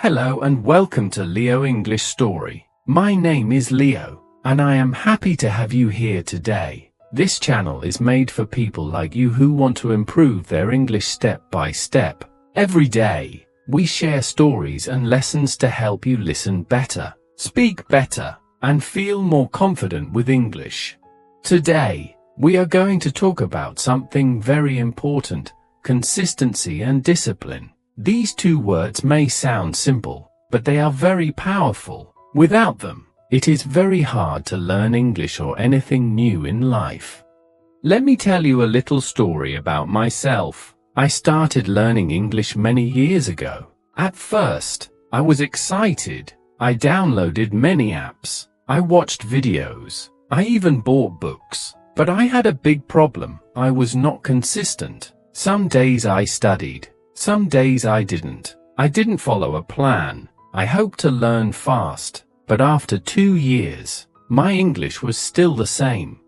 Hello and welcome to Leo English Story. My name is Leo, and I am happy to have you here today. This channel is made for people like you who want to improve their English step by step. Every day, we share stories and lessons to help you listen better, speak better, and feel more confident with English. Today, we are going to talk about something very important: consistency and discipline. These two words may sound simple, but they are very powerful. Without them, it is very hard to learn English or anything new in life. Let me tell you a little story about myself. I started learning English many years ago. At first, I was excited. I downloaded many apps. I watched videos. I even bought books. But I had a big problem. I was not consistent. Some days I studied. Some days I didn't. I didn't follow a plan. I hoped to learn fast, but after 2 years, my English was still the same.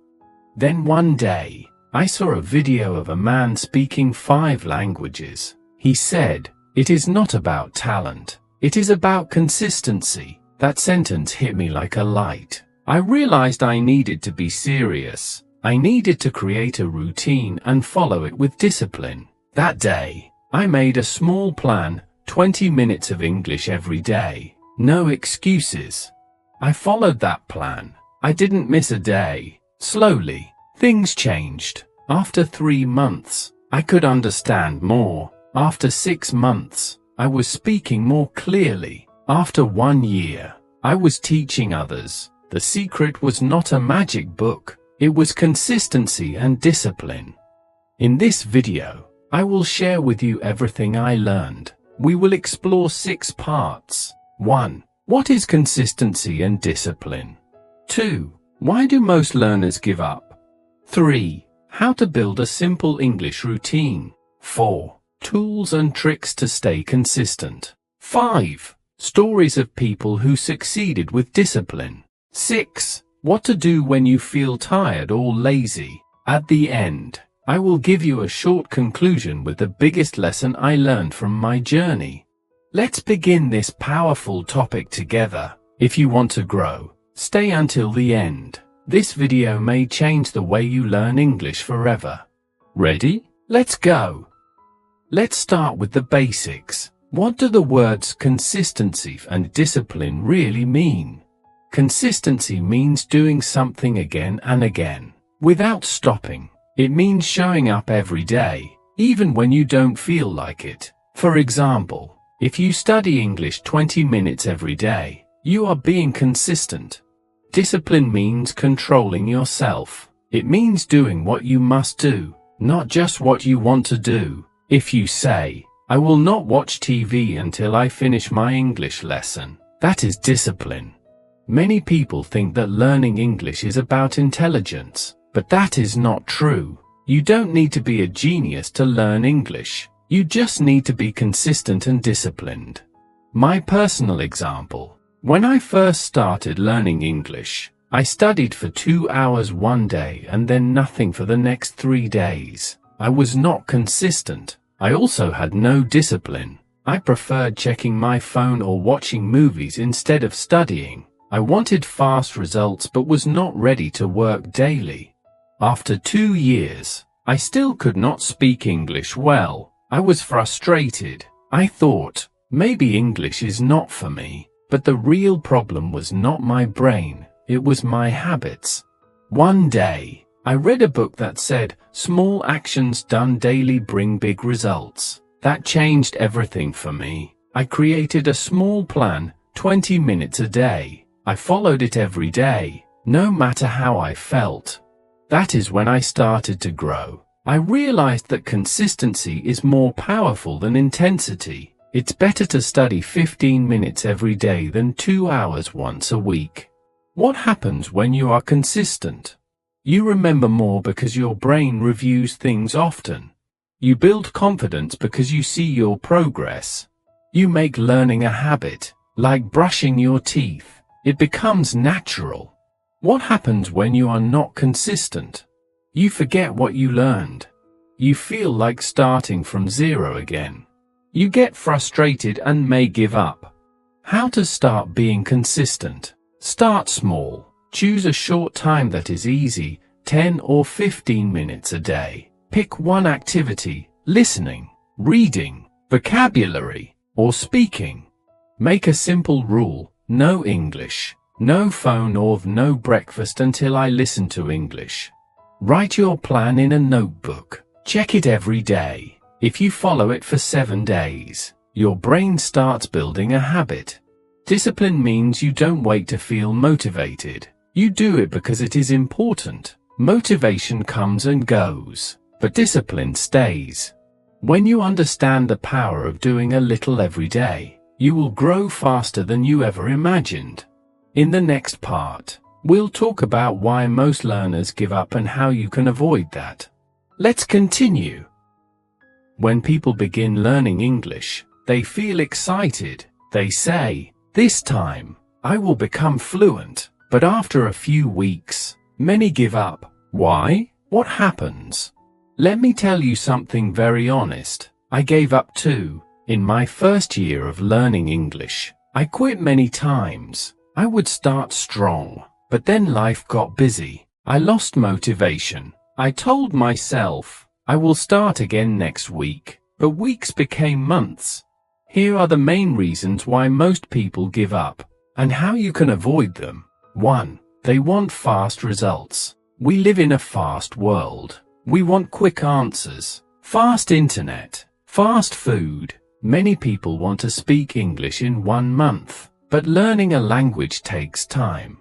Then one day, I saw a video of a man speaking 5 languages. He said, "It is not about talent. It is about consistency." That sentence hit me like a light. I realized I needed to be serious. I needed to create a routine and follow it with discipline. That day, I made a small plan: 20 minutes of English every day. No excuses. I followed that plan. I didn't miss a day. Slowly, things changed. After 3 months, I could understand more. After 6 months, I was speaking more clearly. After 1 year, I was teaching others. The secret was not a magic book. It was consistency and discipline. In this video, I will share with you everything I learned. We will explore 6 parts. 1. What is consistency and discipline? 2. Why do most learners give up? 3. How to build a simple English routine. 4. Tools and tricks to stay consistent. 5. Stories of people who succeeded with discipline. 6. What to do when you feel tired or lazy. At the end, I will give you a short conclusion with the biggest lesson I learned from my journey. Let's begin this powerful topic together. If you want to grow, stay until the end. This video may change the way you learn English forever. Ready? Let's go. Let's start with the basics. What do the words consistency and discipline really mean? Consistency means doing something again and again, without stopping. It means showing up every day, even when you don't feel like it. For example, if you study English 20 minutes every day, you are being consistent. Discipline means controlling yourself. It means doing what you must do, not just what you want to do. If you say, "I will not watch TV until I finish my English lesson," that is discipline. Many people think that learning English is about intelligence. But that is not true. You don't need to be a genius to learn English. You just need to be consistent and disciplined. My personal example: when I first started learning English, I studied for 2 hours one day and then nothing for the next 3 days. I was not consistent. I also had no discipline. I preferred checking my phone or watching movies instead of studying. I wanted fast results but was not ready to work daily. After 2 years, I still could not speak English well. I was frustrated. I thought, maybe English is not for me. But the real problem was not my brain, it was my habits. One day, I read a book that said, "Small actions done daily bring big results." That changed everything for me. I created a small plan, 20 minutes a day. I followed it every day, no matter how I felt. That is when I started to grow. I realized that consistency is more powerful than intensity. It's better to study 15 minutes every day than 2 hours once a week. What happens when you are consistent? You remember more because your brain reviews things often. You build confidence because you see your progress. You make learning a habit, like brushing your teeth. It becomes natural. What happens when you are not consistent? You forget what you learned. You feel like starting from zero again. You get frustrated and may give up. How to start being consistent. Start small. Choose a short time that is easy, 10 or 15 minutes a day. Pick one activity, listening, reading, vocabulary, or speaking. Make a simple rule: no English, no phone or no breakfast until I listen to English. Write your plan in a notebook. Check it every day. If you follow it for 7 days, your brain starts building a habit. Discipline means you don't wait to feel motivated. You do it because it is important. Motivation comes and goes, but discipline stays. When you understand the power of doing a little every day, you will grow faster than you ever imagined. In the next part, we'll talk about why most learners give up and how you can avoid that. Let's continue. When people begin learning English, they feel excited. They say, "This time, I will become fluent." But after a few weeks, many give up. Why? What happens? Let me tell you something very honest. I gave up too. In my first year of learning English, I quit many times. I would start strong, but then life got busy. I lost motivation. I told myself, I will start again next week, but weeks became months. Here are the main reasons why most people give up, and how you can avoid them. 1. They want fast results. We live in a fast world. We want quick answers, fast internet, fast food. Many people want to speak English in 1 month, but learning a language takes time.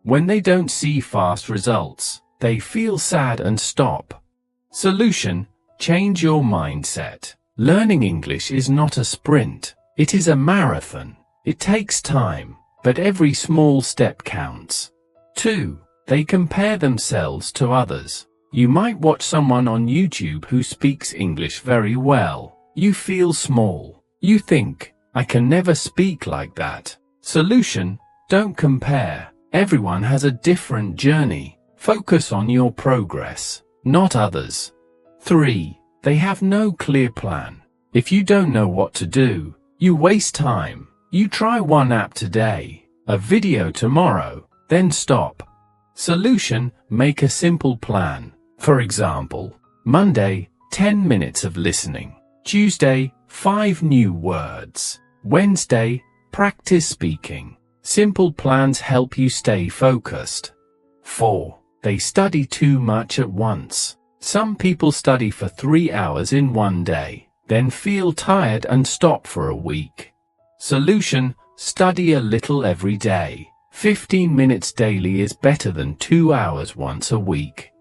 When they don't see fast results, they feel sad and stop. Solution: change your mindset. Learning English is not a sprint. It is a marathon. It takes time, but every small step counts. 2. They compare themselves to others. You might watch someone on YouTube who speaks English very well. You feel small. You think, I can never speak like that. Solution: don't compare. Everyone has a different journey. Focus on your progress, not others. 3. They have no clear plan. If you don't know what to do, you waste time. You try one app today, a video tomorrow, then stop. Solution: make a simple plan. For example, Monday, 10 minutes of listening. Tuesday, 5 new words. Wednesday, practice speaking. Simple plans help you stay focused. 4. They study too much at once. Some people study for 3 hours in one day, then feel tired and stop for a week. Solution: study a little every day. 15 minutes daily is better than 2 hours once a week.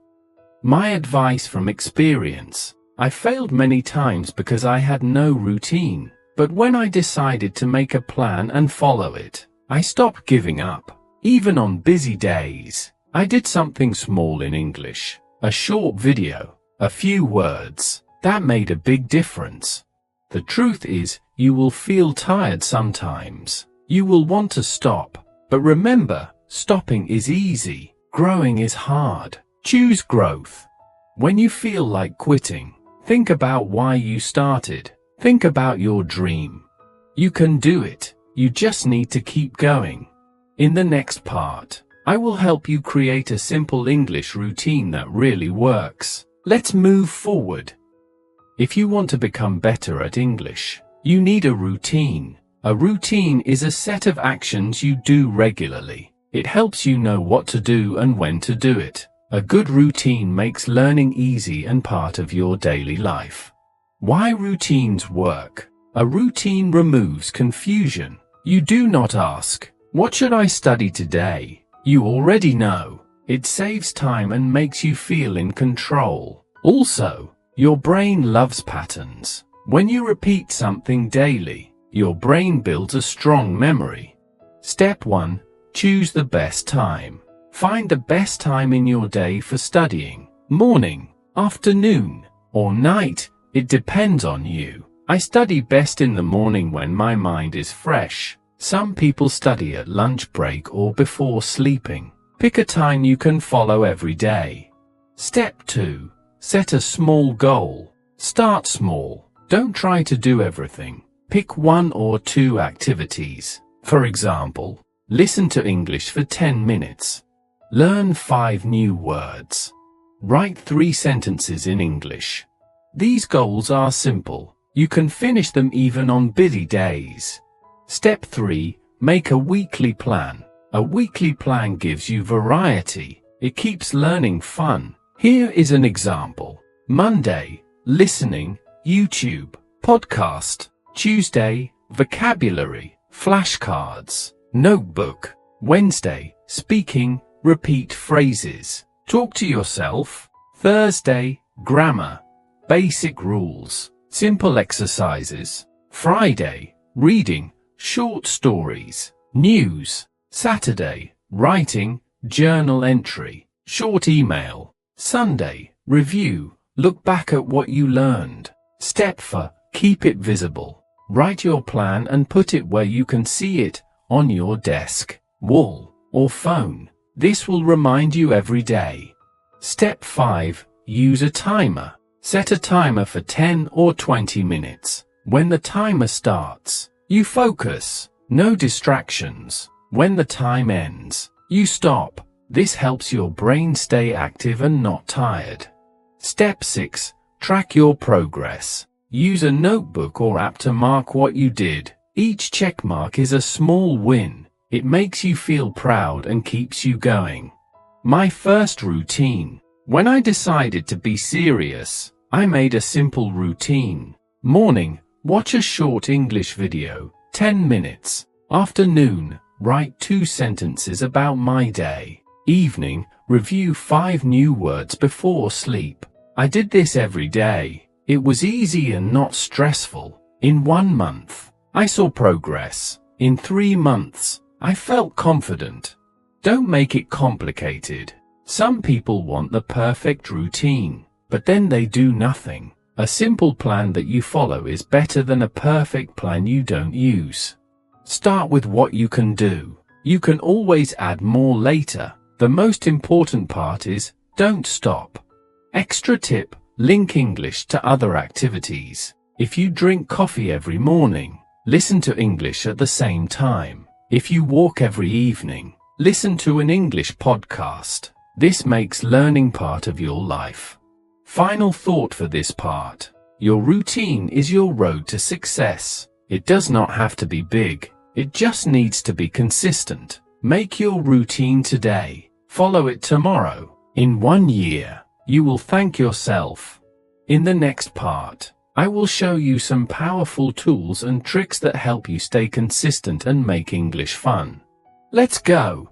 My advice from experience: I failed many times because I had no routine, but when I decided to make a plan and follow it, I stopped giving up. Even on busy days, I did something small in English. A short video, a few words, that made a big difference. The truth is, you will feel tired sometimes. You will want to stop. But remember, stopping is easy. Growing is hard. Choose growth. When you feel like quitting, think about why you started. Think about your dream. You can do it. You just need to keep going. In the next part, I will help you create a simple English routine that really works. Let's move forward. If you want to become better at English, you need a routine. A routine is a set of actions you do regularly. It helps you know what to do and when to do it. A good routine makes learning easy and part of your daily life. Why routines work? A routine removes confusion. You do not ask, "What should I study today?" You already know. It saves time and makes you feel in control. Also, your brain loves patterns. When you repeat something daily, your brain builds a strong memory. Step 1. Choose the best time. Find the best time in your day for studying. Morning, afternoon, or night, it depends on you. I study best in the morning when my mind is fresh. Some people study at lunch break or before sleeping. Pick a time you can follow every day. Step 2. Set a small goal. Start small. Don't try to do everything. Pick 1 or 2 activities. For example, listen to English for 10 minutes. Learn 5 new words. Write 3 sentences in English. These goals are simple. You can finish them even on busy days. Step 3. Make a weekly plan. A weekly plan gives you variety. It keeps learning fun. Here is an example. Monday, listening, YouTube, podcast. Tuesday, vocabulary, flashcards, notebook. Wednesday, speaking, repeat phrases. Talk to yourself. Thursday, grammar, basic rules, simple exercises. Friday, reading, short stories, news. Saturday, writing, journal entry, short email. Sunday, review, look back at what you learned. Step 4, keep it visible. Write your plan and put it where you can see it, on your desk, wall, or phone. This will remind you every day. Step 5, use a timer. Set a timer for 10 or 20 minutes. When the timer starts, you focus. No distractions. When the time ends, you stop. This helps your brain stay active and not tired. Step 6, track your progress. Use a notebook or app to mark what you did. Each check mark is a small win. It makes you feel proud and keeps you going. My first routine. When I decided to be serious, I made a simple routine. Morning, watch a short English video, 10 minutes. Afternoon, write 2 sentences about my day. Evening, review 5 new words before sleep. I did this every day. It was easy and not stressful. In 1 month, I saw progress. In 3 months, I felt confident. Don't make it complicated. Some people want the perfect routine, but then they do nothing. A simple plan that you follow is better than a perfect plan you don't use. Start with what you can do. You can always add more later. The most important part is, don't stop. Extra tip, link English to other activities. If you drink coffee every morning, listen to English at the same time. If you walk every evening, listen to an English podcast. This makes learning part of your life. Final thought for this part. Your routine is your road to success. It does not have to be big. It just needs to be consistent. Make your routine today. Follow it tomorrow. In 1 year, you will thank yourself. In the next part, I will show you some powerful tools and tricks that help you stay consistent and make English fun. Let's go!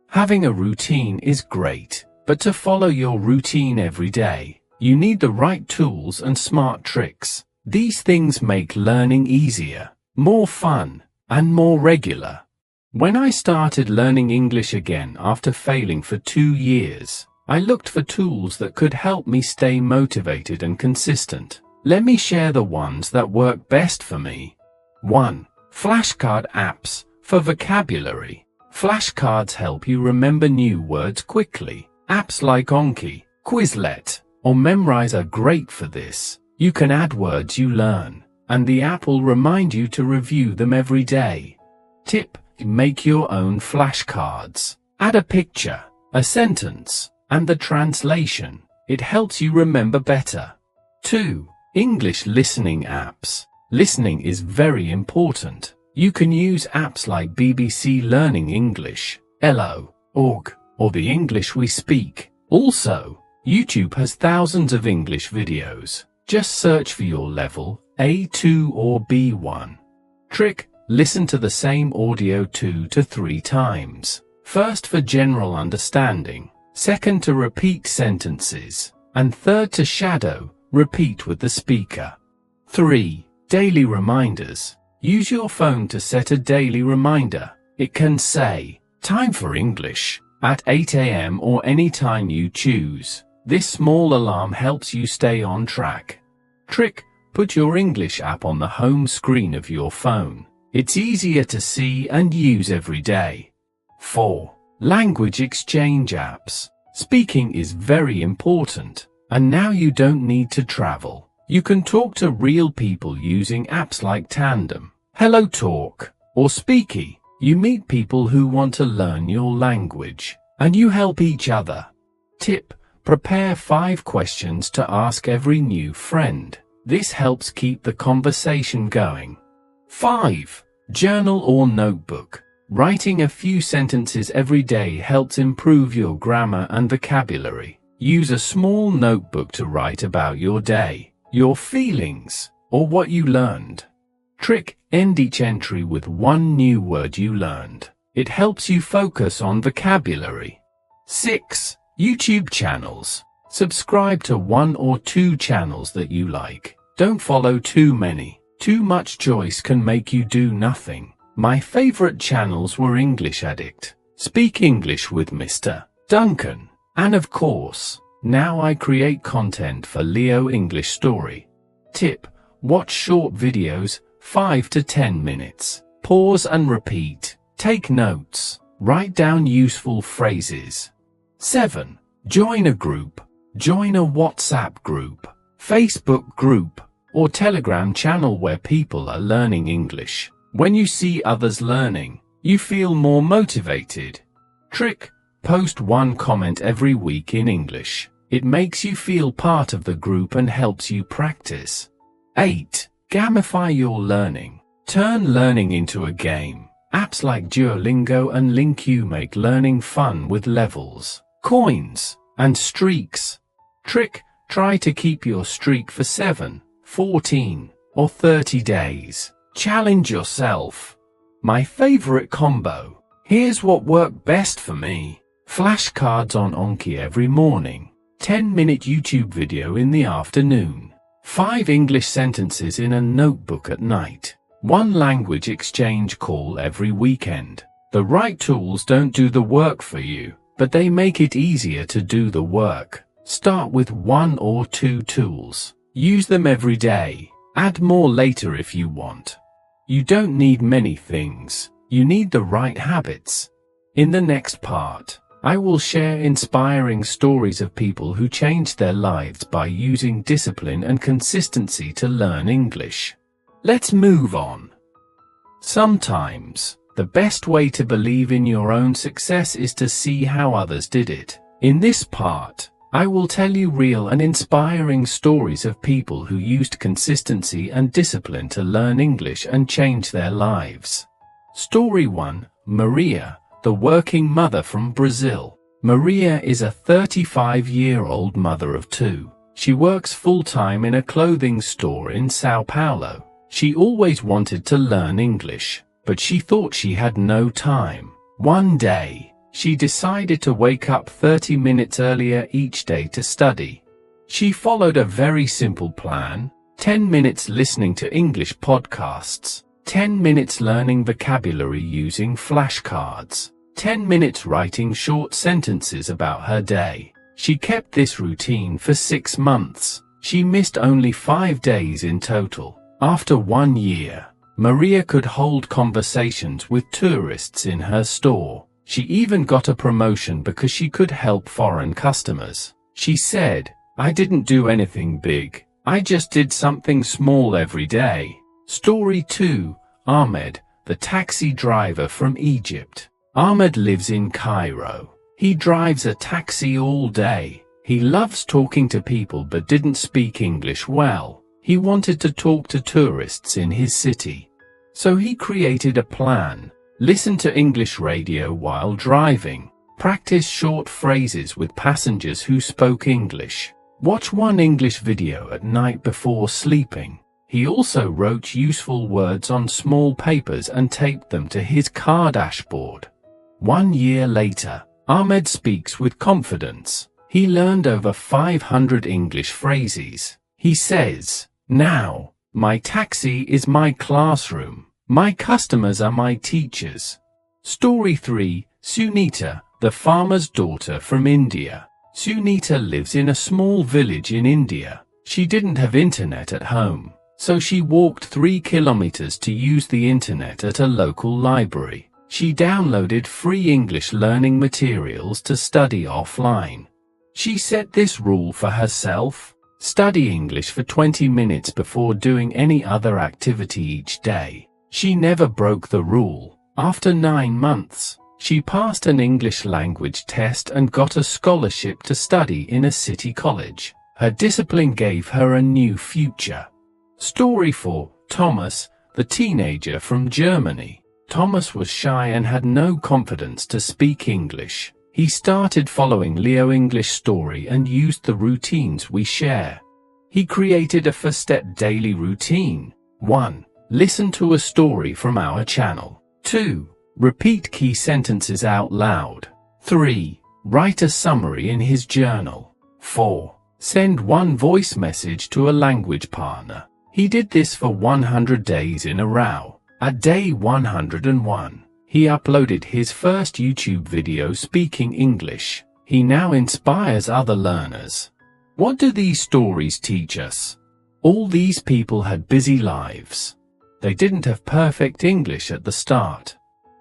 Having a routine is great, but to follow your routine every day, you need the right tools and smart tricks. These things make learning easier, more fun, and more regular. When I started learning English again after failing for 2 years, I looked for tools that could help me stay motivated and consistent. Let me share the ones that work best for me. 1. Flashcard apps for vocabulary. Flashcards help you remember new words quickly. Apps like Anki, Quizlet, or Memrise are great for this. You can add words you learn, and the app will remind you to review them every day. Tip: make your own flashcards. Add a picture, a sentence, and the translation. It helps you remember better. 2. English listening apps. Listening is very important. You can use apps like BBC Learning English, Elo.org, or The English We Speak. Also, YouTube has thousands of English videos. Just search for your level, A2 or B1. Trick: listen to the same audio 2 to 3 times. First for general understanding, second to repeat sentences, and third to shadow, repeat with the speaker. 3. Daily reminders. Use your phone to set a daily reminder. It can say, "Time for English," at 8 a.m. or any time you choose. This small alarm helps you stay on track. Trick: put your English app on the home screen of your phone. It's easier to see and use every day. 4. Language exchange apps. Speaking is very important, and now you don't need to travel. You can talk to real people using apps like Tandem, Hello Talk, or speaky. You meet people who want to learn your language, and you help each other. Tip: prepare 5 questions to ask every new friend. This helps keep the conversation going. 5. Journal or notebook. Writing a few sentences every day helps improve your grammar and vocabulary. Use a small notebook to write about your day, your feelings, or what you learned. Trick: end each entry with one new word you learned. It helps you focus on vocabulary. 6. YouTube channels. Subscribe to 1 or 2 channels that you like. Don't follow too many. Too much choice can make you do nothing. My favorite channels were English Addict, Speak English with Mr. Duncan, and of course, now I create content for Leo English Story. Tip: watch short videos, 5 to 10 minutes. Pause and repeat. Take notes. Write down useful phrases. 7. Join a group. Join a WhatsApp group, Facebook group, or Telegram channel where people are learning English. When you see others learning, you feel more motivated. Trick: post 1 comment every week in English. It makes you feel part of the group and helps you practice. 8. Gamify your learning. Turn learning into a game. Apps like Duolingo and LingQ make learning fun with levels, coins, and streaks. Trick: try to keep your streak for 7, 14, or 30 days. Challenge yourself. My favorite combo. Here's what worked best for me. Flashcards on Anki every morning. 10-minute YouTube video in the afternoon. 5 English sentences in a notebook at night. 1 language exchange call every weekend. The right tools don't do the work for you, but they make it easier to do the work. Start with 1 or 2 tools. Use them every day. Add more later if you want. You don't need many things. You need the right habits. In the next part, I will share inspiring stories of people who changed their lives by using discipline and consistency to learn English. Let's move on. Sometimes, the best way to believe in your own success is to see how others did it. In this part, I will tell you real and inspiring stories of people who used consistency and discipline to learn English and change their lives. Story 1. Maria, the working mother from Brazil. Maria is a 35-year-old mother of 2. She works full-time in a clothing store in São Paulo. She always wanted to learn English, but she thought she had no time. One day, she decided to wake up 30 minutes earlier each day to study. She followed a very simple plan: 10 minutes listening to English podcasts, 10 minutes learning vocabulary using flashcards, 10 minutes writing short sentences about her day. She kept this routine for 6 months. She missed only 5 days in total. After 1 year, Maria could hold conversations with tourists in her store. She even got a promotion because she could help foreign customers. She said, "I didn't do anything big. I just did something small every day." Story 2. Ahmed, the taxi driver from Egypt. Ahmed lives in Cairo. He drives a taxi all day. He loves talking to people but didn't speak English well. He wanted to talk to tourists in his city. So he created a plan. Listen to English radio while driving. Practice short phrases with passengers who spoke English. Watch 1 English video at night before sleeping. He also wrote useful words on small papers and taped them to his car dashboard. 1 year later, Ahmed speaks with confidence. He learned over 500 English phrases. He says, "Now, my taxi is my classroom. My customers are my teachers." Story 3. Sunita, the farmer's daughter from India. Sunita lives in a small village in India. She didn't have internet at home, so she walked 3 kilometers to use the internet at a local library. She downloaded free English learning materials to study offline. She set this rule for herself: study English for 20 minutes before doing any other activity each day. She never broke the rule. After 9 months, she passed an English language test and got a scholarship to study in a city college. Her discipline gave her a new future. Story 4. Thomas, the teenager from Germany. Thomas was shy and had no confidence to speak English. He started following Leo English Story and used the routines we share. He created a 4-step daily routine. 1. Listen to a story from our channel. 2. Repeat key sentences out loud. 3. Write a summary in his journal. 4. Send one voice message to a language partner. He did this for 100 days in a row. At day 101, he uploaded his first YouTube video speaking English. He now inspires other learners. What do these stories teach us? All these people had busy lives. They didn't have perfect English at the start.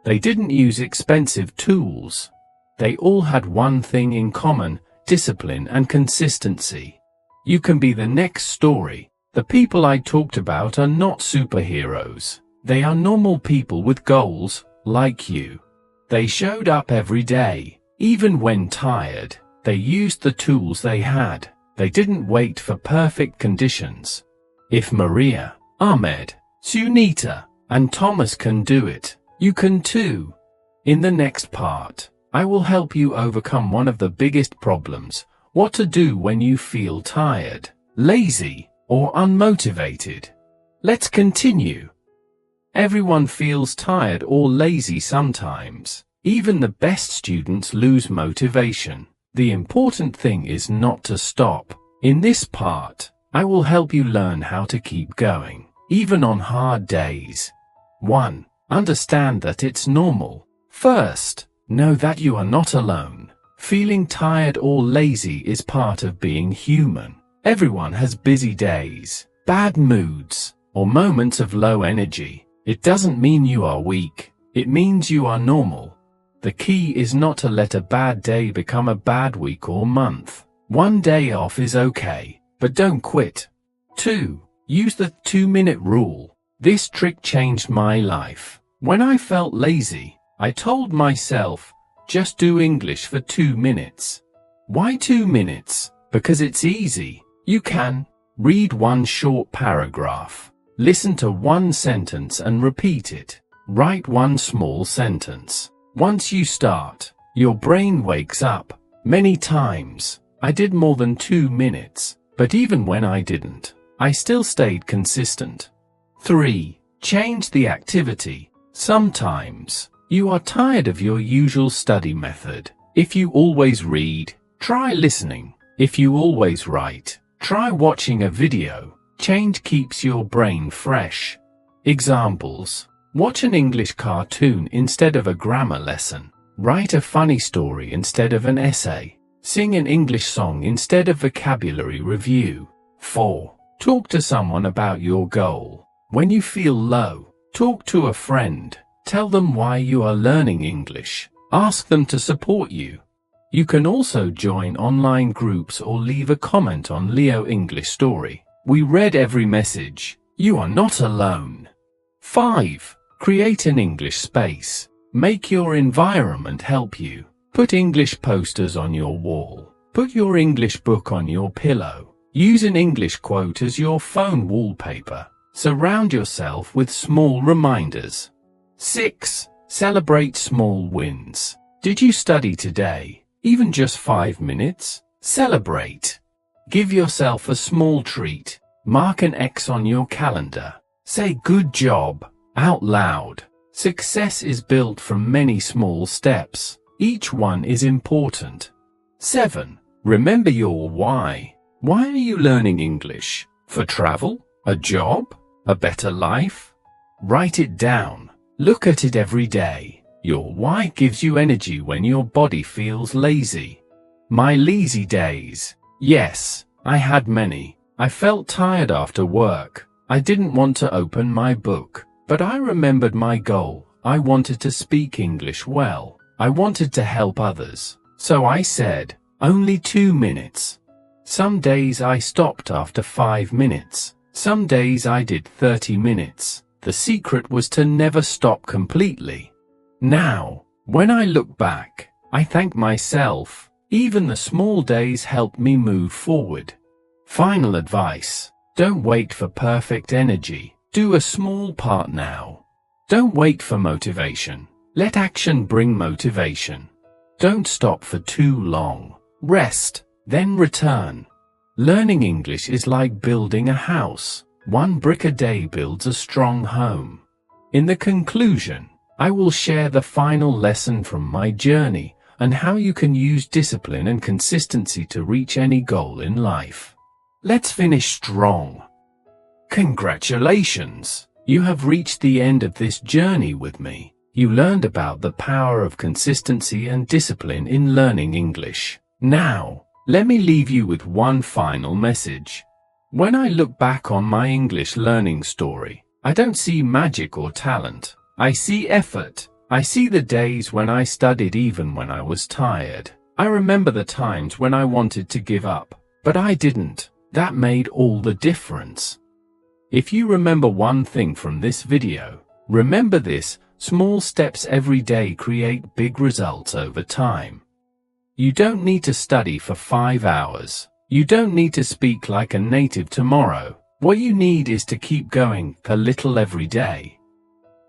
They didn't use expensive tools. They all had one thing in common: discipline and consistency. You can be the next story. The people I talked about are not superheroes. They are normal people with goals, like you. They showed up every day, even when tired. They used the tools they had. They didn't wait for perfect conditions. If Maria, Ahmed, Sunita, and Thomas can do it, you can too. In the next part, I will help you overcome one of the biggest problems: what to do when you feel tired, lazy, or unmotivated. Let's continue. Everyone feels tired or lazy sometimes. Even the best students lose motivation. The important thing is not to stop. In this part, I will help you learn how to keep going, even on hard days. 1. Understand that it's normal. First, know that you are not alone. Feeling tired or lazy is part of being human. Everyone has busy days, bad moods, or moments of low energy. It doesn't mean you are weak. It means you are normal. The key is not to let a bad day become a bad week or month. One day off is okay, but don't quit. 2. Use the 2-minute rule. This trick changed my life. When I felt lazy, I told myself, just do English for 2 minutes. Why 2 minutes? Because it's easy. You can read one short paragraph, listen to one sentence and repeat it. Write one small sentence. Once you start, your brain wakes up. Many times, I did more than 2 minutes, but even when I didn't, I still stayed consistent. 3. Change the activity. Sometimes, you are tired of your usual study method. If you always read, try listening. If you always write, try watching a video. Change keeps your brain fresh. Examples: watch an English cartoon instead of a grammar lesson. Write a funny story instead of an essay. Sing an English song instead of vocabulary review. 4. Talk to someone about your goal. When you feel low, talk to a friend. Tell them why you are learning English. Ask them to support you. You can also join online groups or leave a comment on Leo English Story. We read every message. You are not alone. 5. Create an English space. Make your environment help you. Put English posters on your wall. Put your English book on your pillow. Use an English quote as your phone wallpaper. Surround yourself with small reminders. 6. Celebrate small wins. Did you study today? Even just 5 minutes? Celebrate. Give yourself a small treat. Mark an X on your calendar. Say good job out loud. Success is built from many small steps. Each one is important. 7. Remember your why. Why are you learning English? For travel? A job? A better life? Write it down. Look at it every day. Your why gives you energy when your body feels lazy. My lazy days. Yes, I had many. I felt tired after work. I didn't want to open my book, but I remembered my goal. I wanted to speak English well. I wanted to help others. So I said, only 2 minutes. Some days I stopped after 5 minutes. Some days I did 30 minutes. The secret was to never stop completely. Now, when I look back, I thank myself. Even the small days helped me move forward. Final advice: don't wait for perfect energy. Do a small part now. Don't wait for motivation. Let action bring motivation. Don't stop for too long. Rest, then return. Learning English is like building a house. One brick a day builds a strong home. In the conclusion, I will share the final lesson from my journey and how you can use discipline and consistency to reach any goal in life. Let's finish strong. Congratulations! You have reached the end of this journey with me. You learned about the power of consistency and discipline in learning English. Now, let me leave you with one final message. When I look back on my English learning story, I don't see magic or talent. I see effort. I see the days when I studied even when I was tired. I remember the times when I wanted to give up, but I didn't. That made all the difference. If you remember one thing from this video, remember this: small steps every day create big results over time. You don't need to study for 5 hours. You don't need to speak like a native tomorrow. What you need is to keep going a little every day.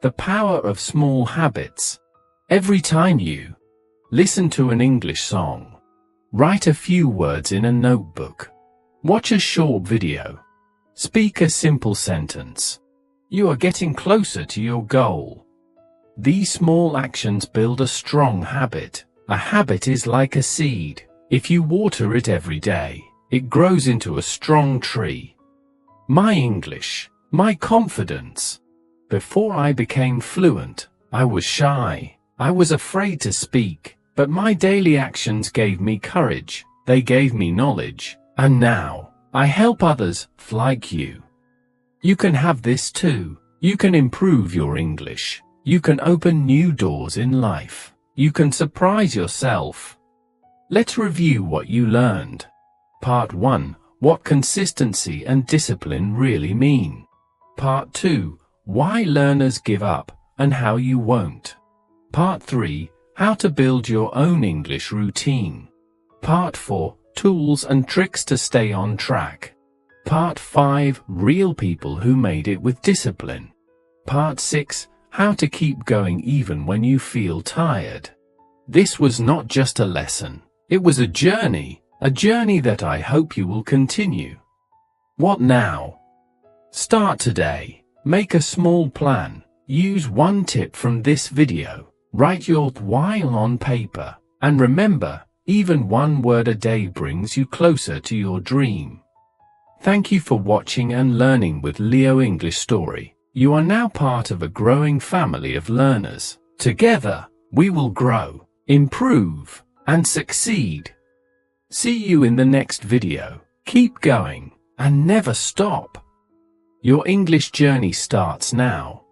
The power of small habits. Every time you listen to an English song, write a few words in a notebook, watch a short video, speak a simple sentence, you are getting closer to your goal. These small actions build a strong habit. A habit is like a seed. If you water it every day, it grows into a strong tree. My English, my confidence. Before I became fluent, I was shy. I was afraid to speak, but my daily actions gave me courage. They gave me knowledge, and now I help others like you. You can have this too. You can improve your English. You can open new doors in life. You can surprise yourself. Let's review what you learned. Part 1. What consistency and discipline really mean. Part 2. Why learners give up and how you won't. Part 3. How to build your own English routine. Part 4. Tools and tricks to stay on track. Part 5. Real people who made it with discipline. Part 6. How to keep going even when you feel tired. This was not just a lesson. It was a journey that I hope you will continue. What now? Start today. Make a small plan. Use one tip from this video. Write your why on paper. And remember, even one word a day brings you closer to your dream. Thank you for watching and learning with Leo English Story. You are now part of a growing family of learners. Together, we will grow, improve, and succeed. See you in the next video. Keep going, and never stop. Your English journey starts now.